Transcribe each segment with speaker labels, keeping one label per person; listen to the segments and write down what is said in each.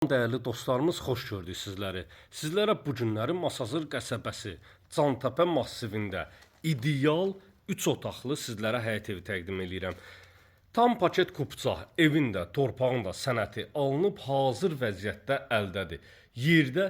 Speaker 1: Dəyərli dostlarımız, xoş gördük sizləri. Sizlərə bu günləri Masazır qəsəbəsi Cantəpə massivində ideal 3 otaqlı sizlərə həyət evi təqdim edirəm. Tam paket kupça, evində, torpağında sənəti alınıb hazır vəziyyətdə əldədir. Yerdə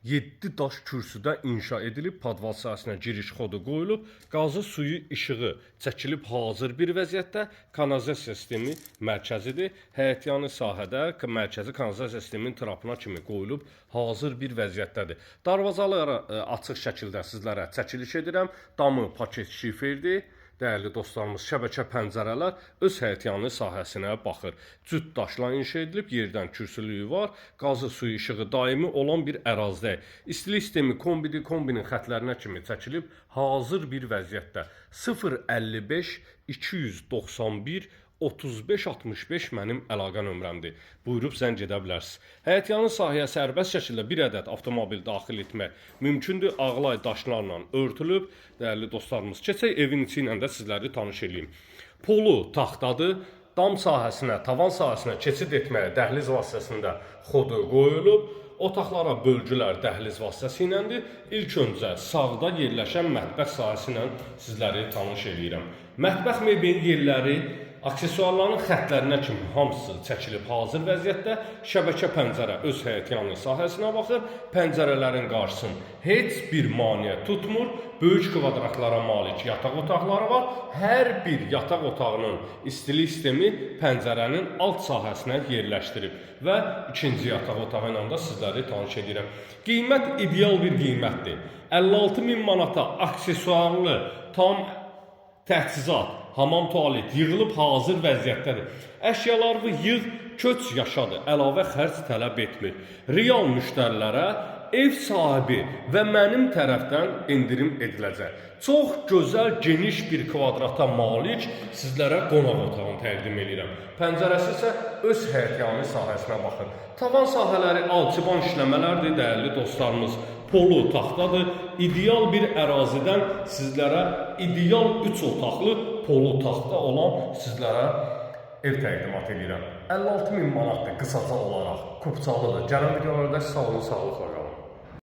Speaker 1: 7 daş kürsüdə inşa edilib, padval sahəsinə giriş xodu qoyulub, qazı suyu işığı çəkilib hazır bir vəziyyətdə, kanalizasiya sistemi mərkəzidir. Həyətyanı sahədə mərkəzi kanalizasiya sisteminin trapına kimi qoyulub hazır bir vəziyyətdədir. Darvazaları açıq şəkildə sizlərə çəkiliş edirəm. Damı paket şiferdir. Dəyərli dostlarımız, şəbəkə pəncərələr öz həyətyanı sahəsinə baxır. Cüt daşla inşa edilib, yerdən kürsülüyü var, qazı suyu işığı daimi olan bir ərazidə. İstilik sistemi kombinin xətlərinə kimi çəkilib, hazır bir vəziyyətdə. 055 291 3565 mənim əlaqə nömrəmdir. Buyurub zəng edə bilərsiniz. Həyətyanı sahəyə sərbəst şəkildə bir ədəd avtomobil daxil etmək mümkündür. Ağlay daşlarla örtülüb. Dəyərli dostlarımız, keçək evin içi ilə də sizləri tanış edeyim. Polu taxtadır. Dam sahəsinə, tavan sahəsinə keçid etməyə dəhliz vasitəsində xodu qoyulub. Otaqlara bölgülər dəhliz vasitəsiyləndir. İlk öncə sağda yerləşən mətbəx sahəsi ilə sizləri tanış edirəm. Mətbəx mebel yerləri aksesuarların xətlərinə kimi hamısı çəkilib hazır vəziyyətdə. Şəbəkə pəncərə öz həyətyanı sahəsinə baxır. Pəncərələrin qarşısını heç bir maneə tutmur. Böyük kvadratlara malik yataq otaqları var. Hər bir yataq otağının istilik sistemi pəncərənin alt sahəsinə yerləşdirib. Və ikinci yataq otağı ilə də sizləri tanış edirəm. Qiymət ideal bir qiymətdir. 56.000 manata aksesuarlı tam təchizat, hamam tualet yığılıb hazır vəziyyətdədir. Əşyalarını yığ, köç yaşadır, əlavə xərc tələb etmir. Real müştərilərə ev sahibi və mənim tərəfdən endirim ediləcək. Çox gözəl, geniş bir kvadrata malik sizlərə qonaq otağını təqdim edirəm. Pəncərəsi isə öz həyətyanı sahəsinə baxır. Tavan sahələri alçıban işləmələrdir, dəyərli dostlarımız. Polu taxtadır. İdeal bir ərazidən sizlərə ideal 3 otaqlı polu taxta olan sizlərə ev təqdimat edirəm. 56.000 manatdır qısaca olaraq. Kupçalıdır. Gələn videolarda sağ olun, sağlıqla qalın.